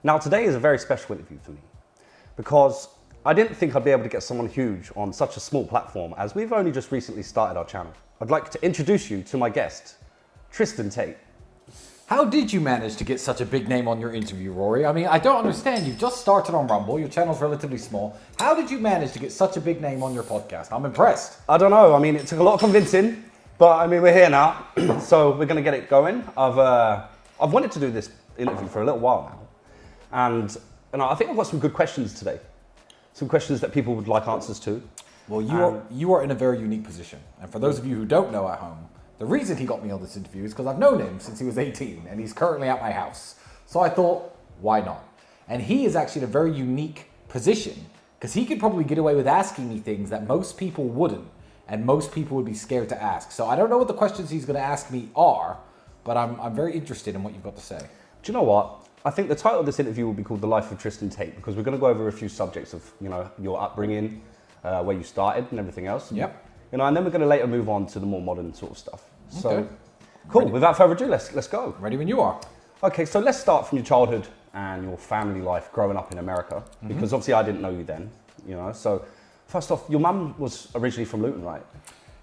Now, today is a very special interview for me because I didn't think I'd be able to get someone huge on such a small platform as we've only just recently started our channel. I'd like to introduce you to my guest, Tristan Tate. How did you manage to get such a big name on your interview, Rory? I mean, I don't understand. You've just started on Rumble. Your channel's relatively small. How did you manage to get such a big name on your podcast? I'm impressed. I don't know. I mean, it took a lot of convincing, but I mean, we're here now, so we're going to get it going. I've wanted to do this interview for a little while now, and I think I've got some good questions today. Some questions that people would like answers to. Well, you are in a very unique position. And for those of you who don't know at home, the reason he got me on this interview is because I've known him since he was 18 and he's currently at my house. So I thought, why not? And he is actually in a very unique position because he could probably get away with asking me things that most people wouldn't and most people would be scared to ask. So I don't know what the questions he's going to ask me are, but I'm very interested in what you've got to say. Do you know what? I think the title of this interview will be called The Life of Tristan Tate because we're going to go over a few subjects of, your upbringing, where you started and everything else. Yep. And then we're going to later move on to the more modern sort of stuff. So, Okay. cool. Ready. Without further ado, let's go. Ready when you are. Okay, so let's start from your childhood and your family life growing up in America, because obviously I didn't know you then, So first off, your mum was originally from Luton, right?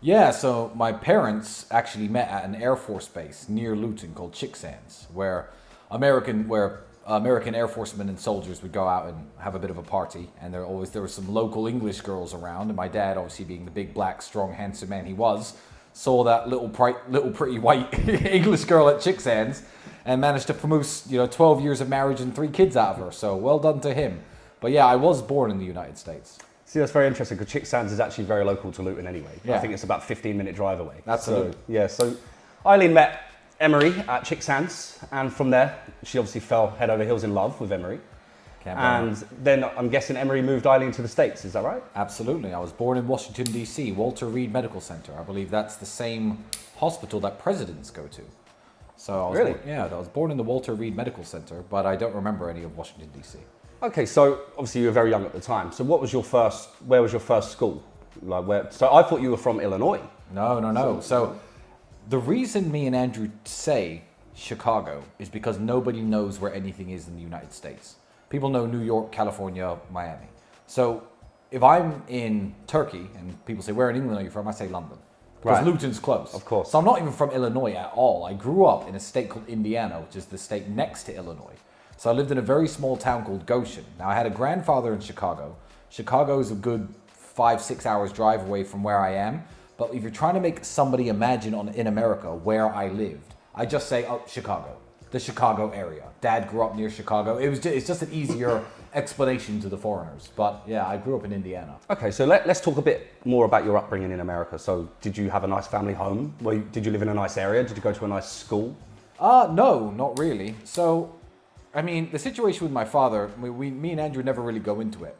Yeah, so my parents actually met at an Air Force base near Luton called Chicksands, where American Air Forcemen and soldiers would go out and have a bit of a party, and there were some local English girls around, and my dad, obviously being the big, black, strong, handsome man he was, saw that little pretty white English girl at Chicksands and managed to promote 12 years of marriage and 3 kids out of her. So well done to him. But yeah, I was born in the United States. See, that's very interesting because Chicksands is actually very local to Luton anyway. Yeah. I think it's about a 15-minute drive away. Absolutely. So Eileen met Emery at Chicksands, and from there, she obviously fell head over heels in love with Emery. And then I'm guessing Emery moved Eileen to the States, is that right? Absolutely. I was born in Washington, D.C., Walter Reed Medical Center. I believe that's the same hospital that presidents go to. So I was born in the Walter Reed Medical Center, but I don't remember any of Washington, D.C. Okay, so obviously you were very young at the time. So where was your first school? So I thought you were from Illinois. No. So the reason me and Andrew say Chicago is because nobody knows where anything is in the United States. People know New York, California, Miami. So if I'm in Turkey and people say, where in England are you from? I say London. Because Right. Luton's close. Of course. So I'm not even from Illinois at all. I grew up in a state called Indiana, which is the state next to Illinois. So I lived in a very small town called Goshen. Now I had a grandfather in Chicago. Chicago is a good 5-6 hours drive away from where I am. But if you're trying to make somebody imagine in America where I lived, I just say, Chicago. The Chicago area. Dad grew up near Chicago. It's just an easier explanation to the foreigners. But yeah, I grew up in Indiana. Okay, so let's talk a bit more about your upbringing in America. So did you have a nice family home? Did you live in a nice area? Did you go to a nice school? No, not really. So, I mean, the situation with my father, me and Andrew never really go into it.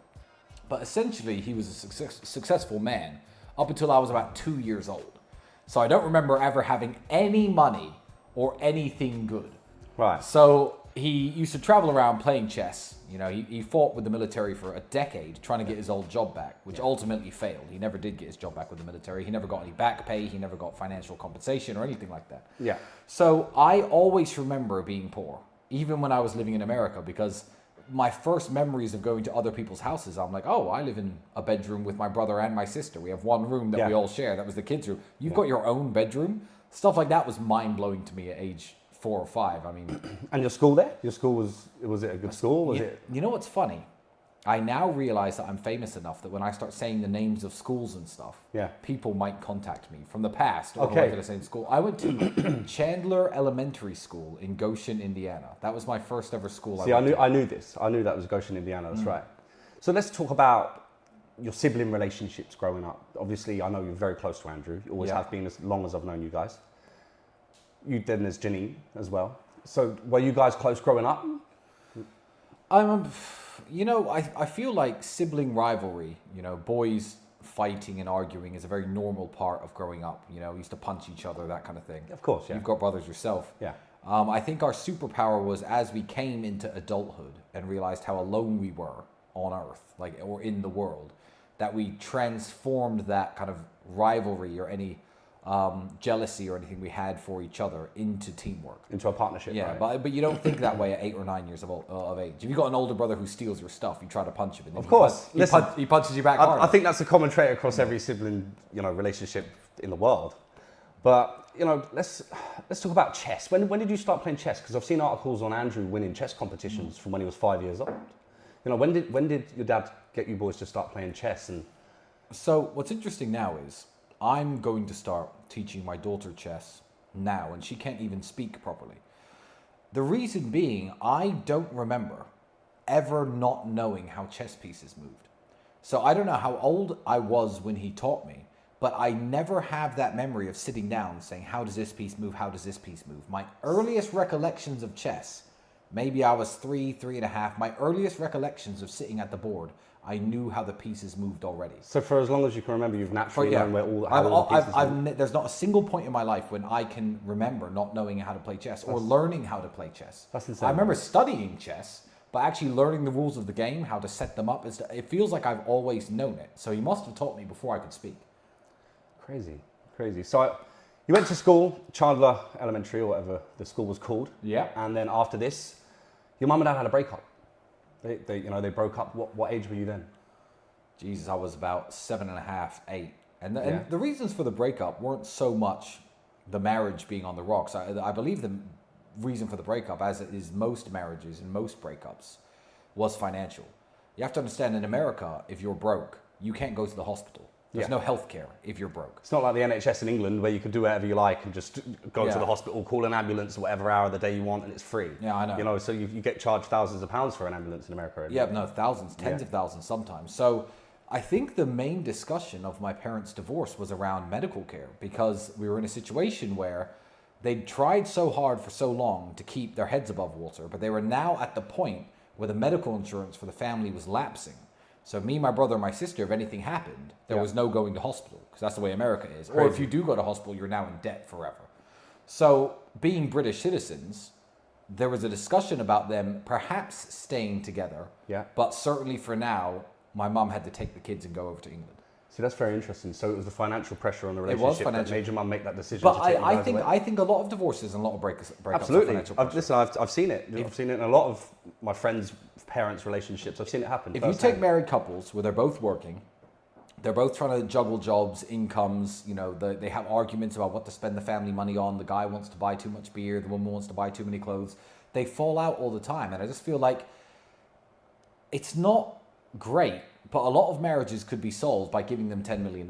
But essentially, he was a successful man up until I was about 2 years old. So I don't remember ever having any money or anything good. Right. So he used to travel around playing chess. He fought with the military for a decade trying to get his old job back, which ultimately failed. He never did get his job back with the military. He never got any back pay. He never got financial compensation or anything like that. Yeah. So I always remember being poor, even when I was living in America, because my first memories of going to other people's houses, I'm like, I live in a bedroom with my brother and my sister. We have one room that we all share. That was the kids' room. You've got your own bedroom. Stuff like that was mind-blowing to me at age 4 or 5. I mean, and your school there? Your school was it a good school? You know what's funny? I now realize that I'm famous enough that when I start saying the names of schools and stuff, people might contact me from the past or went to the same school. I went to Chandler Elementary School in Goshen, Indiana. That was my first ever school. I knew this. I knew that was Goshen, Indiana. That's right. So let's talk about your sibling relationships growing up. Obviously, I know you're very close to Andrew. You always have been as long as I've known you guys. Then there's Janine as well. So were you guys close growing up? I feel like sibling rivalry, boys fighting and arguing is a very normal part of growing up. We used to punch each other, that kind of thing. Of course, yeah. You've got brothers yourself. Yeah. I think our superpower was as we came into adulthood and realized how alone we were on Earth, or in the world, that we transformed that kind of rivalry or any jealousy or anything we had for each other into teamwork. Into a partnership, Yeah, right? but you don't think that way at 8 or 9 years of age. If you've got an older brother who steals your stuff, you try to punch him. And then Of course. he punches you back hard. I think that's a common trait across every sibling, relationship in the world. But, let's talk about chess. When did you start playing chess? Because I've seen articles on Andrew winning chess competitions from when he was 5 years old. When did your dad get you boys to start playing chess? And so what's interesting now is I'm going to start teaching my daughter chess now, and she can't even speak properly. The reason being, I don't remember ever not knowing how chess pieces moved. So I don't know how old I was when he taught me, but I never have that memory of sitting down saying, how does this piece move? How does this piece move? My earliest recollections of chess, maybe I was 3.5. My earliest recollections of sitting at the board, I knew how the pieces moved already. So for as long as you can remember, you've naturally known where all the pieces move. There's not a single point in my life when I can remember not knowing how to play chess or learning how to play chess. That's insane. I remember studying chess, but actually learning the rules of the game, how to set them up, it feels like I've always known it. So he must have taught me before I could speak. Crazy. So you went to school, Chandler Elementary or whatever the school was called. Yeah. And then after this, your mum and dad had a breakup. They broke up. What age were you then? Jesus, I was about 7.5, 8. And the reasons for the breakup weren't so much the marriage being on the rocks. I believe the reason for the breakup, as it is most marriages and most breakups, was financial. You have to understand, in America, if you're broke, you can't go to the hospital. There's no health care if you're broke. It's not like the NHS in England where you can do whatever you like and just go to the hospital, call an ambulance whatever hour of the day you want and it's free. Yeah, I know. So you get charged thousands of pounds for an ambulance in America. Yeah, no, thousands, tens of thousands sometimes. So I think the main discussion of my parents' divorce was around medical care, because we were in a situation where they'd tried so hard for so long to keep their heads above water, but they were now at the point where the medical insurance for the family was lapsing. So me, my brother, and my sister, if anything happened, there was no going to hospital, because that's the way America is. Crazy. Or if you do go to hospital, you're now in debt forever. So being British citizens, there was a discussion about them perhaps staying together. Yeah. But certainly for now, my mum had to take the kids and go over to England. See, that's very interesting. So it was the financial pressure on the relationship that made your mum make that decision. But to take I think a lot of divorces and a lot of breakups absolutely. are financial pressure. I've seen it. I've seen it in a lot of my friends' parents' relationships. I've seen it happen. If you take married couples where they're both working, they're both trying to juggle jobs, incomes, they have arguments about what to spend the family money on. The guy wants to buy too much beer, the woman wants to buy too many clothes. They fall out all the time. And I just feel like it's not great, but a lot of marriages could be solved by giving them $10 million.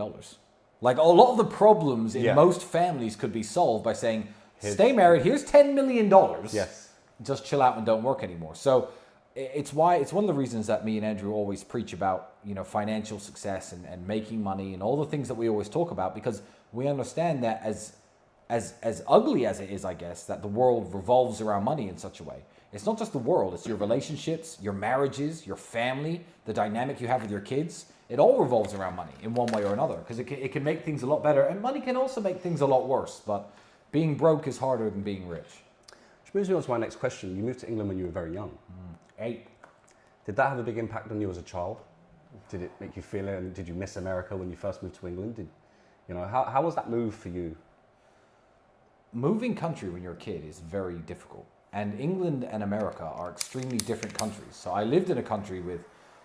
Like a lot of the problems in most families could be solved by saying, stay married, here's $10 million. Yes. Just chill out and don't work anymore. So it's one of the reasons that me and Andrew always preach about, financial success and making money and all the things that we always talk about, because we understand that as ugly as it is, I guess, that the world revolves around money in such a way. It's not just the world, it's your relationships, your marriages, your family, the dynamic you have with your kids. It all revolves around money in one way or another, because it can make things a lot better, and money can also make things a lot worse, but being broke is harder than being rich. Which moves me on to my next question. You moved to England when you were very young. 8. Did that have a big impact on you as a child? Did it make you feel it? And did you miss America when you first moved to England? How was that move for you? Moving country when you're a kid is very difficult. And England and America are extremely different countries. So I lived in a country with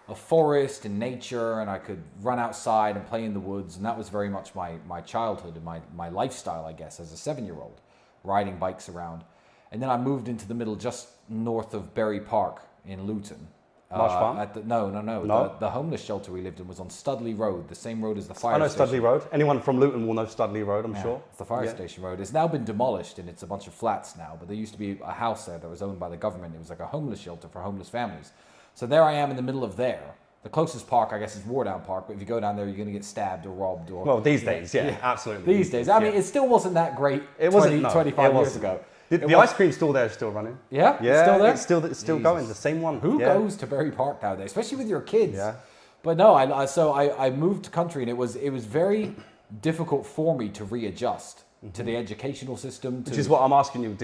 a forest and nature, and I could run outside and play in the woods. And that was very much my childhood and my lifestyle, I guess, as a 7-year-old, riding bikes around. And then I moved into the middle, just north of Bury Park in Luton. Marsh Farm? No. The homeless shelter we lived in was on Studley Road, the same road as the fire station. I know Studley Road. Anyone from Luton will know Studley Road, I'm sure. It's the fire station road. It's now been demolished and it's a bunch of flats now, but there used to be a house there that was owned by the government. It was like a homeless shelter for homeless families. So there I am in the middle of there. The closest park, I guess, is Wardown Park, but if you go down there, you're going to get stabbed or robbed. Well, these days, absolutely. These days. I mean, it still wasn't that great 25 years ago. The ice cream store there is still running. Yeah? It's still there? It's still going, the same one. Who goes to Bury Park nowadays, especially with your kids? Yeah. But no, I moved to country, and it was very difficult for me to readjust to the educational system. Which is what I'm asking you.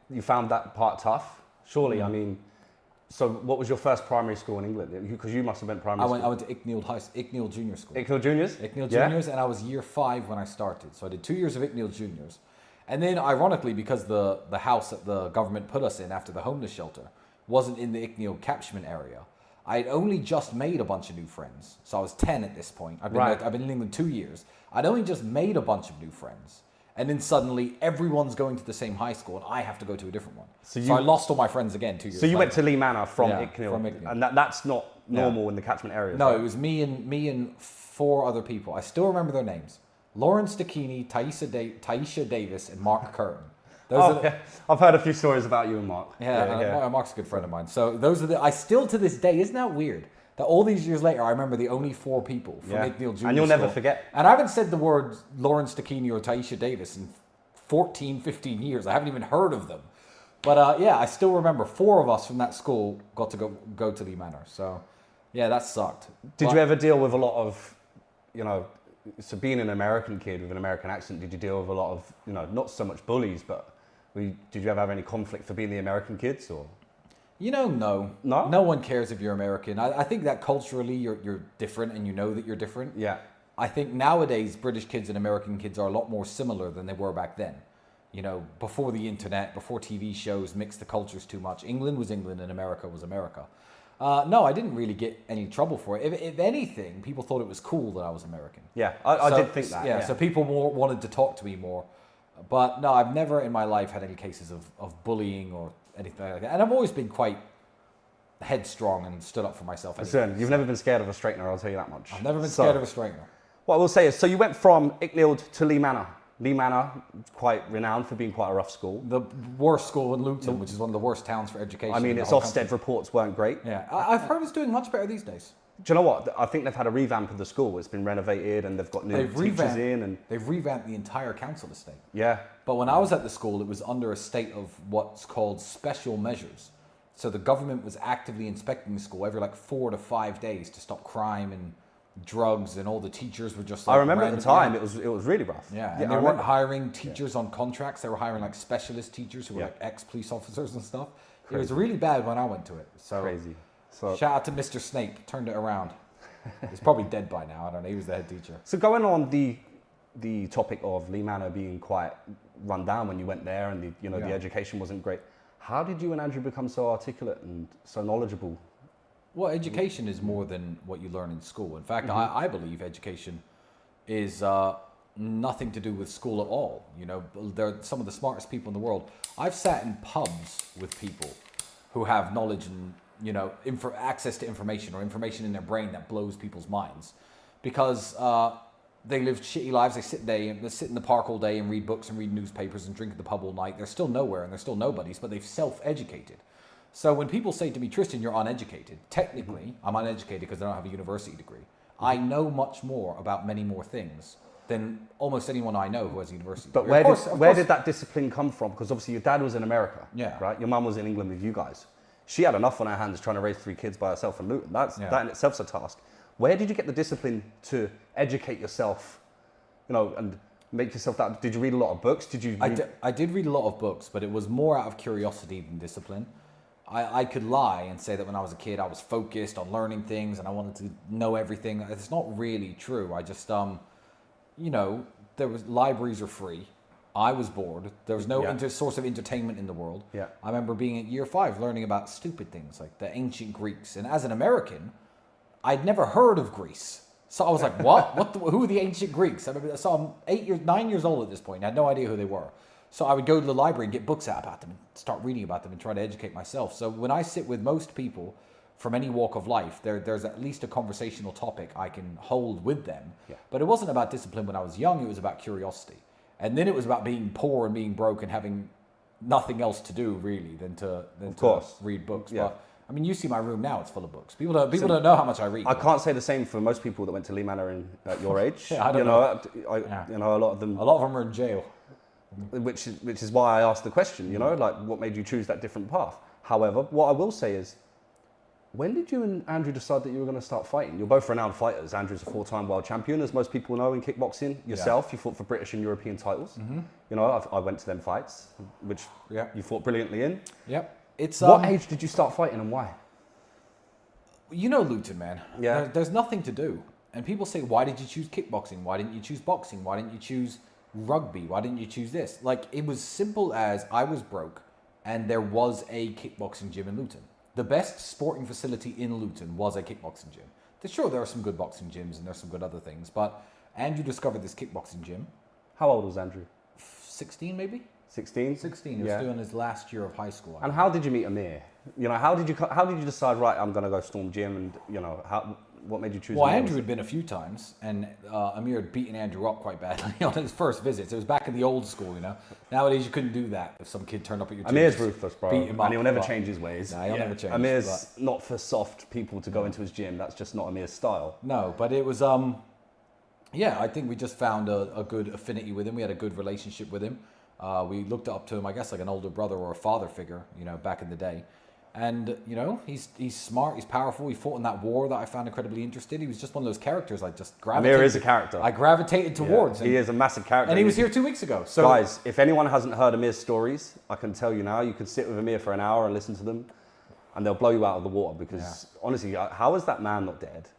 You found that part tough? Surely, I mean, So what was your first primary school in England? Because you must have went primary school. I went to Icknield Junior School. Icknield Juniors? Icknield Juniors, and I was year 5 when I started. So I did 2 years of Icknield Juniors. And then, ironically, because the house that the government put us in after the homeless shelter wasn't in the Icknield catchment area, I had only just made a bunch of new friends. So I was 10 at this point. I've been in England 2 years. I'd only just made a bunch of new friends. And then suddenly everyone's going to the same high school and I have to go to a different one. So I lost all my friends again 2 years later. So you went to Lee Manor from Icknield. From Icknield. And that's not normal in the catchment area. No, it was me and 4 other people. I still remember their names. Lauren Stacchini, Taisha Davis, and Mark Curran. I've heard a few stories about you and Mark. Mark's a good friend of mine. So those are I still to this day, isn't that weird? That all these years later, I remember the only 4 people from Icknield Junior And you'll School. never forget. And I haven't said the word Lauren Stacchini or Taisha Davis in 14, 15 years. I haven't even heard of them. But I still remember 4 of us from that school got to go to Lee Manor. So yeah, that sucked. Did you ever deal with a lot of, so being an American kid with an American accent, did you deal with a lot of, not so much bullies, but did you ever have any conflict for being the American kids or? No. No? No one cares if you're American. I think that culturally you're different and you know that you're different. Yeah. I think nowadays British kids and American kids are a lot more similar than they were back then. Before the internet, before TV shows mixed the cultures too much. England was England and America was America. No, I didn't really get any trouble for it. If anything, people thought it was cool that I was American. Yeah, I did think that. Yeah, so people wanted to talk to me more. But no, I've never in my life had any cases of bullying or anything like that. And I've always been quite headstrong and stood up for myself. Listen, you've never been scared of a straightener, I'll tell you that much. I've never been scared of a straightener. What I will say is, so you went from Icknield to Lee Manor. Lee Manor, quite renowned for being quite a rough school. The worst school in Luton, which is one of the worst towns for education. I mean, its Ofsted reports weren't great. Yeah, I've heard it's doing much better these days. Do you know what? I think they've had a revamp of the school. It's been renovated and they've got new teachers in. And they've revamped the entire council estate. Yeah. But when I was at the school, it was under a state of what's called special measures. So the government was actively inspecting the school every 4 to 5 days to stop crime and drugs, and all the teachers were just I remember at the time it was really rough. Yeah, and they weren't hiring teachers on contracts. They were hiring specialist teachers who were ex-police officers and stuff. Crazy. It was really bad when I went to it. So crazy. So shout out to Mr. Snape, turned it around. He's probably dead by now. I don't know. He was the head teacher. So going on the topic of Lee Manor being quite run down when you went there, and the education wasn't great. How did you and Andrew become so articulate and so knowledgeable? Well, education is more than what you learn in school. In fact, I believe education is nothing to do with school at all. They're some of the smartest people in the world. I've sat in pubs with people who have knowledge and access to information or information in their brain that blows people's minds, because they live shitty lives. They sit in the park all day and read books and read newspapers and drink at the pub all night. They're still nowhere and they're still nobodies, but they've self-educated. So when people say to me, Tristan, you're uneducated, technically I'm uneducated because I don't have a university degree. I know much more about many more things than almost anyone I know who has a university degree. But where did that discipline come from? Because obviously your dad was in America, right? Your mum was in England with you guys. She had enough on her hands trying to raise 3 kids by herself in Luton. That in itself is a task. Where did you get the discipline to educate yourself, and make yourself that? Did you read a lot of books? I did read a lot of books, but it was more out of curiosity than discipline. I could lie and say that when I was a kid, I was focused on learning things and I wanted to know everything. It's not really true. I just, libraries are free. I was bored. There was no source of entertainment in the world. Yeah. I remember being at year 5 learning about stupid things like the ancient Greeks. And as an American, I'd never heard of Greece. So I was like, what? Who are the ancient Greeks? I remember, so I'm 9 years old at this point. I had no idea who they were. So I would go to the library and get books out about them and start reading about them and try to educate myself. So when I sit with most people from any walk of life, there's at least a conversational topic I can hold with them. Yeah. But it wasn't about discipline when I was young. It was about curiosity. And then it was about being poor and being broke and having nothing else to do really than to read books. Yeah. But I mean, you see my room now; it's full of books. People don't know how much I read. I can't say the same for most people that went to Lee Manor at your age. I don't know. A lot of them. A lot of them are in jail. Which is why I asked the question. What made you choose that different path? However, what I will say is, when did you and Andrew decide that you were going to start fighting? You're both renowned fighters. Andrew's a 4-time world champion, as most people know in kickboxing. Yourself, you fought for British and European titles. Mm-hmm. I went to them fights, which you fought brilliantly in. Yep. What age did you start fighting and why? You know Luton, man. Yeah. There's nothing to do. And people say, why did you choose kickboxing? Why didn't you choose boxing? Why didn't you choose rugby? Why didn't you choose this? Like, it was simple as I was broke and there was a kickboxing gym in Luton. The best sporting facility in Luton was a kickboxing gym. Sure, there are some good boxing gyms and there's some good other things, but Andrew discovered this kickboxing gym. How old was Andrew? 16 maybe? 16? 16. He was doing his last year of high school. And how did you meet Amir? You know, how did you decide, right, I'm going to go Storm Gym, and, you know, what made you choose Well, Amir? Andrew had been a few times, and Amir had beaten Andrew up quite badly on his first visits. It was back in the old school, you know. Nowadays, you couldn't do that if some kid turned up at your gym. Amir's ruthless, bro. Beat him up, and he'll never change his ways. Nah, he'll never change. Amir's not for soft people to go into his gym. That's just not Amir's style. No, but it was, yeah, I think we just found a good affinity with him. We had a good relationship with him. We looked up to him, I guess, like an older brother or a father figure, you know, back in the day. And, you know, he's smart, he's powerful. He fought in that war that I found incredibly interesting. He was just one of those characters I just gravitated. Amir is a character. I gravitated towards. He is a massive character. And he was here 2 weeks ago. So guys, if anyone hasn't heard Amir's stories, I can tell you now, you can sit with Amir for an hour and listen to them, and they'll blow you out of the water, because honestly, how is that man not dead?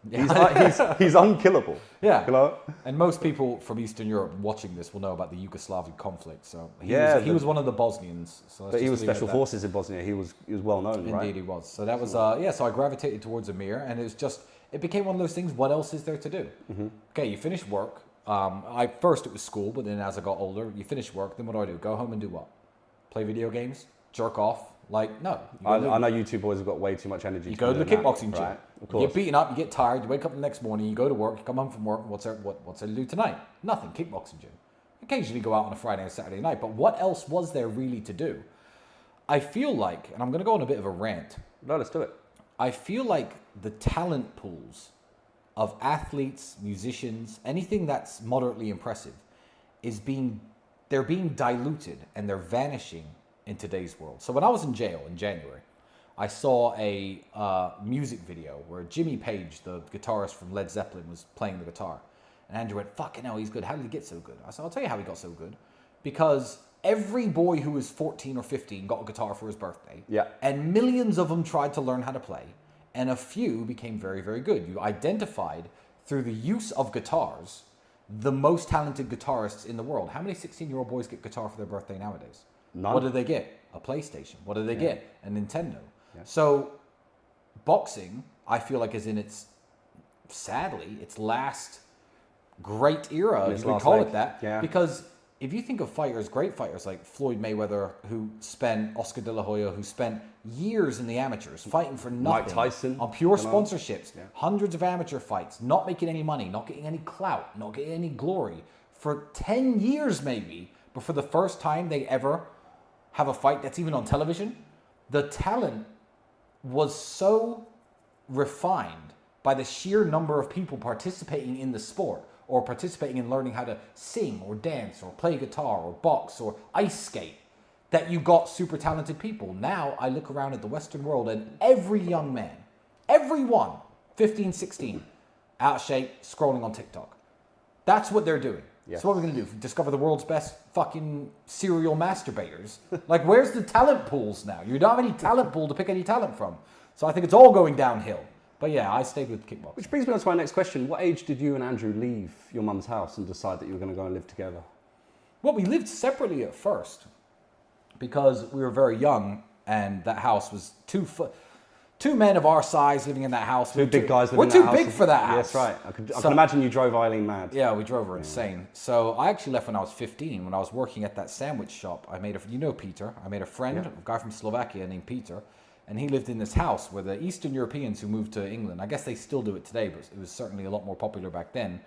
He's unkillable. Yeah. You know? And most people from Eastern Europe watching this will know about the Yugoslavian conflict. So he was one of the Bosnians. So but he was special forces in Bosnia. He was well known, right? Indeed, he was. So that was so I gravitated towards Amir, and it became one of those things. What else is there to do? Mm-hmm. Okay, you finish work. First it was school, but then as I got older, you finish work. Then what do? Go home and do what? Play video games? Jerk off? Like, no. I know you two boys have got way too much energy. You go to the kickboxing gym. Right? You get beaten up, you get tired, you wake up the next morning, you go to work, you come home from work, what's there to do tonight? Nothing, kickboxing gym. Occasionally go out on a Friday and Saturday night, but what else was there really to do? I feel like, and I'm going to go on a bit of a rant. No, let's do it. I feel like the talent pools of athletes, musicians, anything that's moderately impressive, they're being diluted and they're vanishing in today's world. So when I was in jail in January, I saw a music video where Jimmy Page, the guitarist from Led Zeppelin, was playing the guitar. And Andrew went, fucking hell, he's good. How did he get so good? I said, I'll tell you how he got so good. Because every boy who was 14 or 15 got a guitar for his birthday. Yeah. And millions of them tried to learn how to play. And a few became very, very good. You identified through the use of guitars the most talented guitarists in the world. How many 16-year-old boys get guitar for their birthday nowadays? None. What do they get? A PlayStation. What do they get? A Nintendo. Yeah. So boxing, I feel like, is in its last great era, if you would call it that. Yeah. Because if you think of fighters, great fighters like Floyd Mayweather, Oscar De La Hoya, who spent years in the amateurs fighting for nothing. Mike Tyson. On pure sponsorships. Yeah. Hundreds of amateur fights, not making any money, not getting any clout, not getting any glory. For 10 years maybe, but for the first time they ever have a fight that's even on television, the talent was so refined by the sheer number of people participating in the sport or participating in learning how to sing or dance or play guitar or box or ice skate that you got super talented people. Now I look around at the Western world and every young man, everyone, 15, 16, out of shape, scrolling on TikTok. That's what they're doing. Yes. So what are we going to do? Discover the world's best fucking serial masturbators? Like, where's the talent pools now? You don't have any talent pool to pick any talent from. So I think it's all going downhill. But yeah, I stayed with kickboxing. Which brings me on to my next question. What age did you and Andrew leave your mum's house and decide that you were going to go and live together? Well, we lived separately at first because we were very young and that house was two men of our size living in that house. Two big guys living in that house. We're too big for that house. Yes, right. I can imagine you drove Eileen mad. Yeah, we drove her insane. So I actually left when I was 15. When I was working at that sandwich shop, you know Peter. I made a friend, a guy from Slovakia named Peter. And he lived in this house where the Eastern Europeans who moved to England, I guess they still do it today, but it was certainly a lot more popular back then,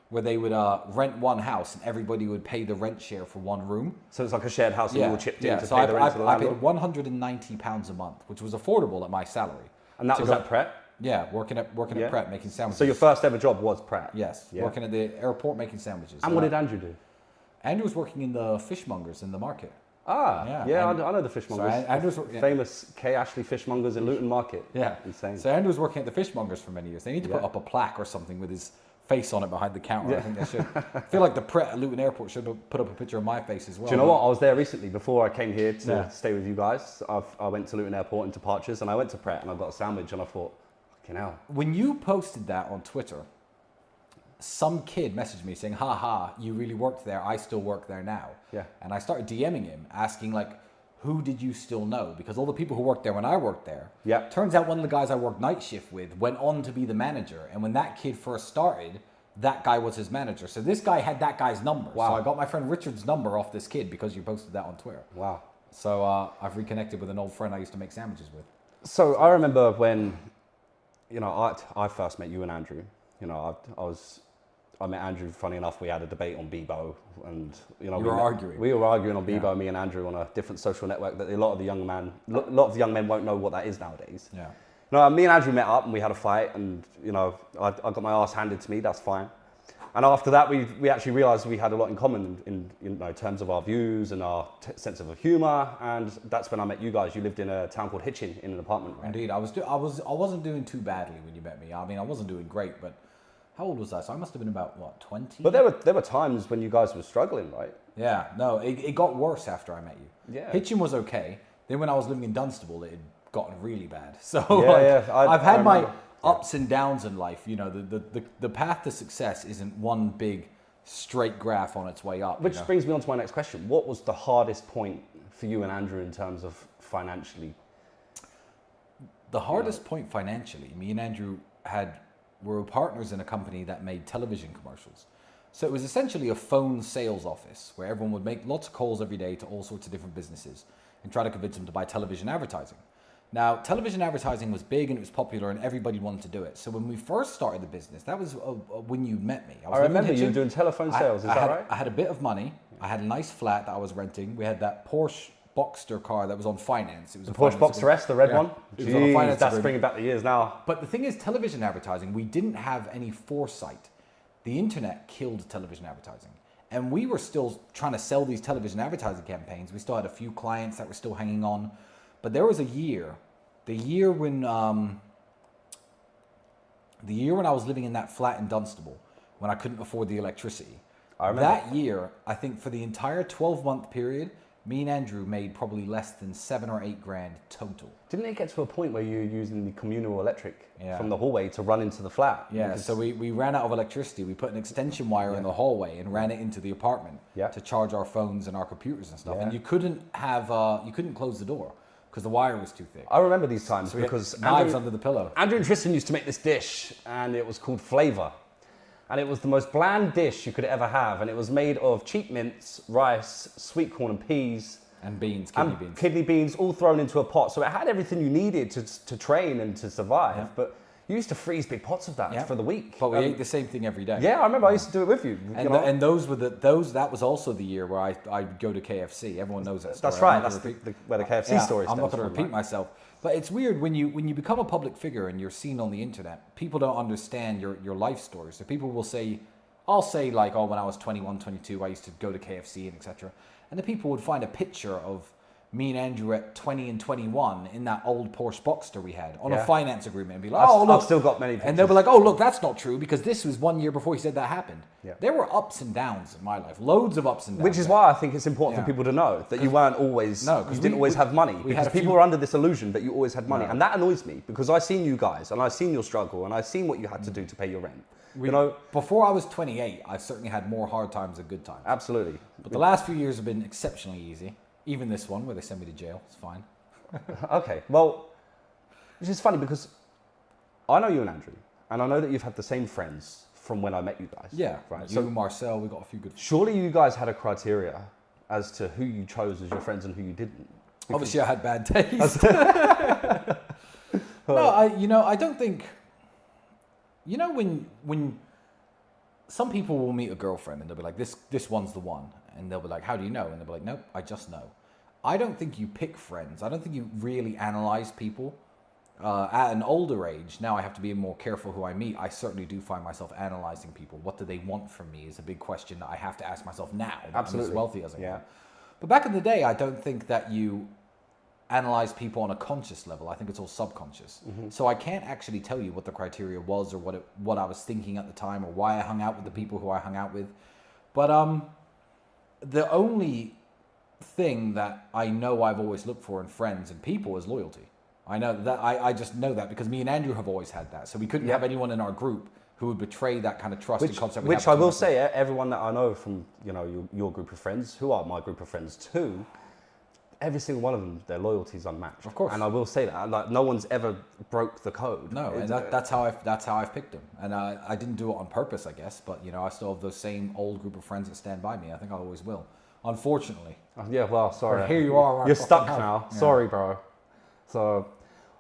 where they would rent one house and everybody would pay the rent share for one room. So it's like a shared house and you all chipped in to so pay the rent to the landlord? I paid £190 a month, which was affordable at my salary. And that was at Pret? Yeah, working at Pret making sandwiches. So your first ever job was Pret? Yes, working at the airport making sandwiches. And what did Andrew do? Andrew was working in the fishmongers in the market. I know the fishmongers. So famous K. Ashley fishmongers in Luton Market. Yeah. Insane. So Andrew was working at the fishmongers for many years. They need to put up a plaque or something with his face on it behind the counter. I think they should. I feel like the Pret at Luton Airport should have put up a picture of my face as well. Do you know what? I was there recently before I came here to stay with you guys. I went to Luton Airport in departures and I went to Pret and I got a sandwich and I thought, Fucking hell. When you posted that on Twitter, some kid messaged me saying, "Ha ha, you really worked there. I still work there now." Yeah. And I started DMing him, asking like, "Who did you still know?" Because all the people who worked there when I worked there, Yeah. turns out one of the guys I worked night shift with went on to be the manager. And when that kid first started, that guy was his manager. So this guy had that guy's number. Wow. So I got my friend Richard's number off this kid because you posted that on Twitter. Wow. So I've reconnected with an old friend I used to make sandwiches with. So I remember when, I first met you and Andrew. I met Andrew, funny enough, we had a debate on Bebo, and You were arguing. We were arguing on Bebo, me and Andrew, on a different social network that a lot of the young men won't know what that is nowadays. Yeah. No, me and Andrew met up and we had a fight, and I got my ass handed to me. That's fine. And after that, we actually realised we had a lot in common in terms of our views and our sense of humour. And that's when I met you guys. You lived in a town called Hitchin in an apartment, right? Indeed, I wasn't doing too badly when you met me. I mean, I wasn't doing great, but how old was I? So I must have been about, what, 20? But there were times when you guys were struggling, right? Yeah, no, it got worse after I met you. Yeah. Hitchin was okay. Then when I was living in Dunstable, it had gotten really bad. So I've had my ups and downs in life. The path to success isn't one big straight graph on its way up. Which brings me on to my next question. What was the hardest point for you and Andrew in terms of financially? The hardest point financially, me and Andrew were partners in a company that made television commercials. So it was essentially a phone sales office where everyone would make lots of calls every day to all sorts of different businesses and try to convince them to buy television advertising. Now, television advertising was big and it was popular and everybody wanted to do it. So when we first started the business, that was when you met me. I remember you doing telephone sales, is that right? I had a bit of money. I had a nice flat that I was renting. We had that Porsche Boxster car that was on finance. It was the Porsche Boxster S, the red one? It was on a finance that's agreement. bringing back the years now. But the thing is, television advertising, we didn't have any foresight. The internet killed television advertising. And we were still trying to sell these television advertising campaigns. We still had a few clients that were still hanging on. But there was the year when I was living in that flat in Dunstable, when I couldn't afford the electricity. I remember. That year, I think for the entire 12-month period, me and Andrew made probably less than $7 or $8 grand total. Didn't it get to a point where you were using the communal electric from the hallway to run into the flat? Yeah, so we ran out of electricity. We put an extension wire in the hallway and ran it into the apartment to charge our phones and our computers and stuff. Yeah. And you couldn't close the door because the wire was too thick. I remember these times So we because had knives under the pillow. Andrew and Tristan used to make this dish, and it was called Flavor. And it was the most bland dish you could ever have. And it was made of cheap mince, rice, sweet corn and peas. And beans, kidney beans, all thrown into a pot. So it had everything you needed to train and to survive. Yeah. But you used to freeze big pots of that for the week. But we ate the same thing every day. Yeah, I remember I used to do it with you. And that was also the year where I'd go to KFC. Everyone knows that story. That's right. That's where the KFC story I'm not going to repeat myself. But it's weird when you become a public figure and you're seen on the internet, people don't understand your life story. So people will say, I'll say like, oh, when I was 21, 22, I used to go to KFC and etc. And the people would find a picture of me and Andrew at 20 and 21 in that old Porsche Boxster we had on a finance agreement and be like, oh, look. I've still got many pictures. And they'll be like, oh, look, that's not true because this was 1 year before he said that happened. Yeah. There were ups and downs in my life, loads of ups and downs. Which is why I think it's important for people to know that you weren't always, you didn't always have money. Because people were under this illusion that you always had money. No. And that annoys me because I've seen you guys and I've seen your struggle and I've seen what you had to do to pay your rent. Before I was 28, I certainly had more hard times than good times. Absolutely. But the last few years have been exceptionally easy. Even this one, where they send me to jail, it's fine. Okay, well, which is funny because I know you and Andrew, and I know that you've had the same friends from when I met you guys. Yeah, right. You, Marcel, we got a few good friends. Surely you guys had a criteria as to who you chose as your friends and who you didn't. Because obviously, I had bad taste. No, I don't think. You know, when some people will meet a girlfriend and they'll be like, this one's the one. And they'll be like, how do you know? And they'll be like, nope, I just know. I don't think you pick friends. I don't think you really analyze people. At an older age, now I have to be more careful who I meet. I certainly do find myself analyzing people. What do they want from me is a big question that I have to ask myself now. Absolutely. I'm as wealthy as I am. But back in the day, I don't think that you analyze people on a conscious level. I think it's all subconscious. Mm-hmm. So I can't actually tell you what the criteria was or what I was thinking at the time or why I hung out with the people who I hung out with. But the only thing that I know I've always looked for in friends and people is loyalty. I know that. I just know that because me and Andrew have always had that. So we couldn't have anyone in our group who would betray that kind of trust and concept. Which I will say, everyone that I know from your group of friends, who are my group of friends too, every single one of them, their loyalty is unmatched. Of course. And I will say that, like, no one's ever broke the code. No, and that's how I've picked them. And I didn't do it on purpose, I guess. But I still have those same old group of friends that stand by me. I think I always will. Unfortunately. Yeah. Well, sorry. But here you are. You're stuck now. Yeah. Sorry, bro. So,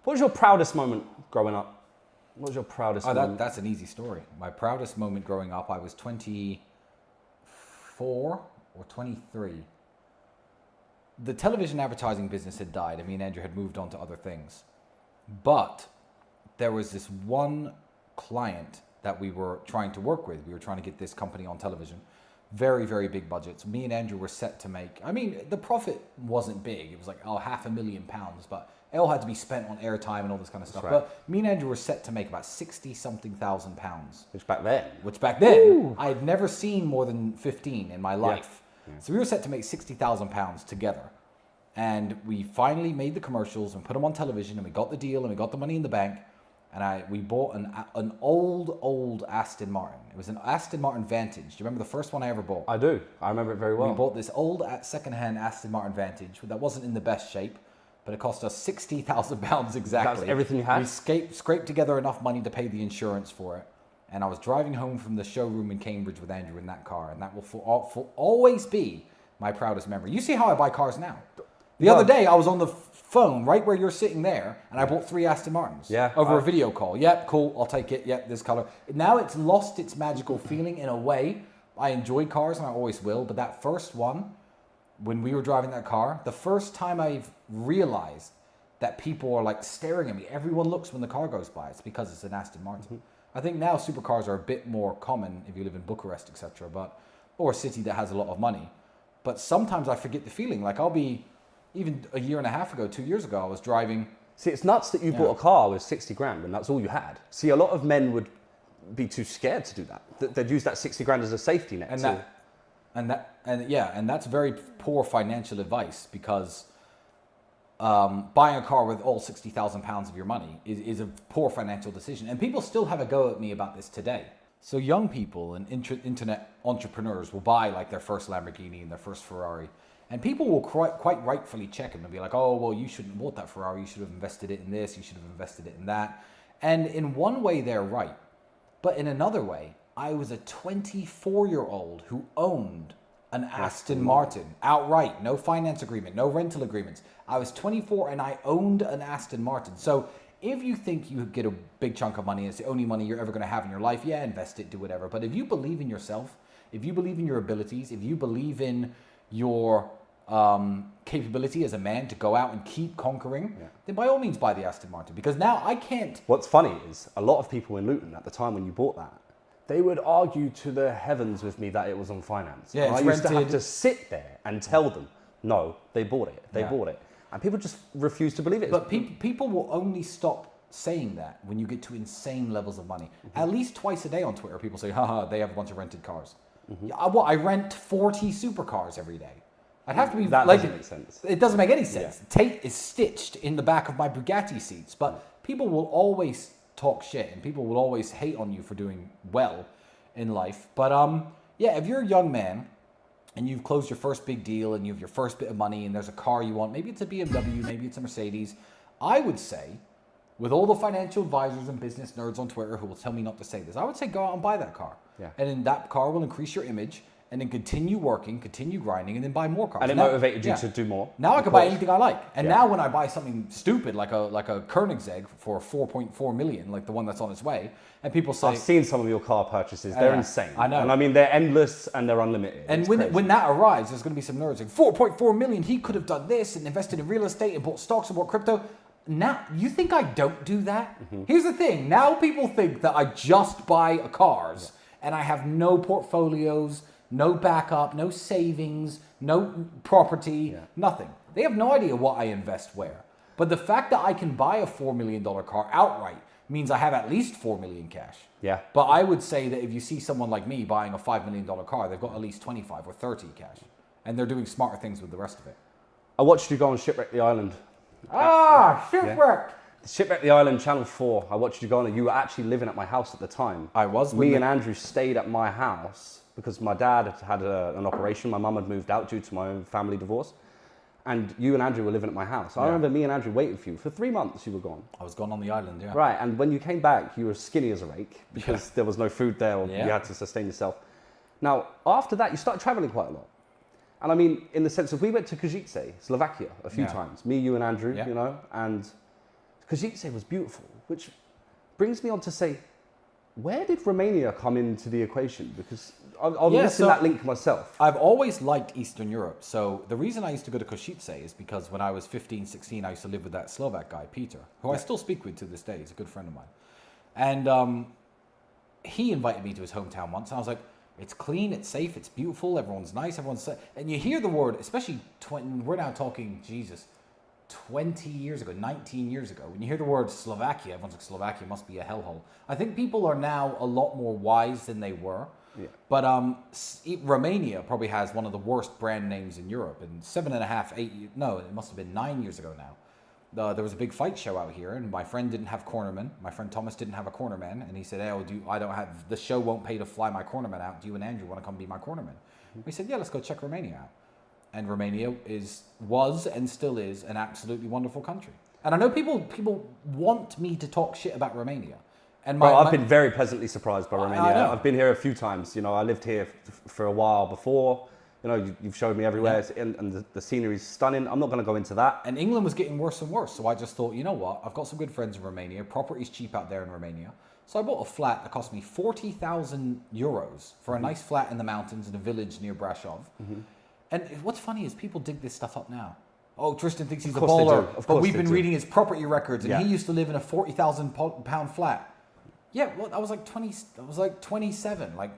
what was your proudest moment growing up? What was your proudest moment? That's an easy story. My proudest moment growing up, I was 24 or 23. The television advertising business had died, and me and Andrew had moved on to other things. But there was this one client that we were trying to work with. We were trying to get this company on television. Very, very big budgets. Me and Andrew were set to make, the profit wasn't big. It was like, £500,000, but it all had to be spent on airtime and all this kind of stuff. Right. But me and Andrew were set to make about 60-something thousand pounds. Which back then, Ooh. I had never seen more than 15 in my life. Yeah. So we were set to make £60,000 together. And we finally made the commercials and put them on television, and we got the deal and we got the money in the bank. And we bought an old Aston Martin. It was an Aston Martin Vantage. Do you remember the first one I ever bought? I do. I remember it very well. We bought this old second-hand Aston Martin Vantage that wasn't in the best shape, but it cost us £60,000 exactly. That was everything you had? We scraped together enough money to pay the insurance for it. And I was driving home from the showroom in Cambridge with Andrew in that car. And that will always be my proudest memory. You see how I buy cars now. The other day, I was on the phone right where you're sitting there, and I bought 3 Aston Martins over a video call. Yep, cool, I'll take it. Yep, this color. Now it's lost its magical feeling in a way. I enjoy cars, and I always will, but that first one, when we were driving that car, the first time I've realized that people are like staring at me. Everyone looks when the car goes by. It's because it's an Aston Martin. Mm-hmm. I think now supercars are a bit more common if you live in Bucharest, etc., or a city that has a lot of money. But sometimes I forget the feeling. Like even a year and a half ago, 2 years ago, I was driving. See, it's nuts that you bought a car with 60 grand when that's all you had. See, a lot of men would be too scared to do that. They'd use that 60 grand as a safety net. And that's very poor financial advice, because buying a car with all £60,000 of your money is a poor financial decision. And people still have a go at me about this today. So young people and internet entrepreneurs will buy like their first Lamborghini and their first Ferrari. And people will quite rightfully check them and be like, oh, well, you shouldn't have bought that Ferrari. You should have invested it in this. You should have invested it in that. And in one way, they're right. But in another way, I was a 24-year-old who owned an Aston Martin outright. No finance agreement, no rental agreements. I was 24 and I owned an Aston Martin. So if you think you get a big chunk of money and it's the only money you're ever going to have in your life, yeah, invest it, do whatever. But if you believe in yourself, if you believe in your abilities, if you believe in your capability as a man to go out and keep conquering, then by all means buy the Aston Martin. Because now I can't. What's funny is a lot of people in Luton at the time when you bought that, they would argue to the heavens with me that it was on finance. Yeah, I used to have to sit there and tell them, no, they bought it. They bought it. And people just refuse to believe it. But people will only stop saying that when you get to insane levels of money. Mm-hmm. At least twice a day on Twitter, people say, haha, they have a bunch of rented cars. Mm-hmm. I rent 40 supercars every day. I'd have to be that doesn't make sense. It doesn't make any sense. Yeah. Tate is stitched in the back of my Bugatti seats, but people will always talk shit and people will always hate on you for doing well in life. But if you're a young man and you've closed your first big deal and you have your first bit of money and there's a car you want, maybe it's a BMW, maybe it's a Mercedes, I would say, with all the financial advisors and business nerds on Twitter who will tell me not to say this, I would say go out and buy that car. Yeah. And then that car will increase your image. And then continue working, continue grinding, and then buy more cars. And it motivated you to do more. Now I can buy anything I like. And now when I buy something stupid like a Koenigsegg for 4.4 million, like the one that's on its way, and people say, I've seen some of your car purchases. They're insane. I know. And I mean, they're endless and they're unlimited. And when that arrives, there's going to be some nerds like 4.4 million. He could have done this and invested in real estate and bought stocks and bought crypto. Now, you think I don't do that? Mm-hmm. Here's the thing. Now people think that I just buy cars and I have no portfolios, no backup, no savings, no property, nothing. They have no idea what I invest where. But the fact that I can buy a $4 million car outright means I have at least $4 million cash. Yeah. But I would say that if you see someone like me buying a $5 million car, they've got at least 25 or 30 cash. And they're doing smarter things with the rest of it. I watched you go on Shipwreck the Island. Shipwrecked. Shipwreck the Island, Channel 4. I watched you go on it. You were actually living at my house at the time. I was. Me and Andrew stayed at my house because my dad had an operation. My mum had moved out due to my own family divorce. And you and Andrew were living at my house. I remember me and Andrew waited for you. For 3 months you were gone. I was gone on the island, yeah. Right, and when you came back, you were skinny as a rake because there was no food there or you had to sustain yourself. Now, after that, you started traveling quite a lot. And I mean, in the sense of we went to Košice, Slovakia, a few times. Me, you and Andrew, you know, and Košice was beautiful, which brings me on to say, where did Romania come into the equation? Because I'm missing that link myself. I've always liked Eastern Europe. So the reason I used to go to Košice is because when I was 15, 16, I used to live with that Slovak guy, Peter, who I still speak with to this day. He's a good friend of mine. And he invited me to his hometown once. And I was like, it's clean, it's safe, it's beautiful, everyone's nice, everyone's... And you hear the word, especially we're now talking, Jesus, 20 years ago, 19 years ago, when you hear the word Slovakia, everyone's like, Slovakia must be a hellhole. I think people are now a lot more wise than they were. Yeah. But Romania probably has one of the worst brand names in Europe. And it must have been 9 years ago now. There was a big fight show out here, and my friend didn't have cornermen. My friend Thomas didn't have a cornerman, and he said, "Oh, I don't have the show won't pay to fly my cornerman out. Do you and Andrew want to come be my cornerman?" We said, "Yeah, let's go check Romania out." And Romania was and still is an absolutely wonderful country. And I know people want me to talk shit about Romania. And I've been very pleasantly surprised by Romania. I've been here a few times. You know, I lived here for a while before. You know, you've showed me everywhere, and the scenery is stunning. I'm not going to go into that. And England was getting worse and worse, so I just thought, you know what? I've got some good friends in Romania. Property's cheap out there in Romania. So I bought a flat that cost me 40,000 euros for a nice flat in the mountains in a village near Brasov. And what's funny is people dig this stuff up now. Oh, Tristan thinks he's a baller, but we've been reading his property records, and he used to live in a 40,000 pound flat. Yeah, well, I was like 27. Like,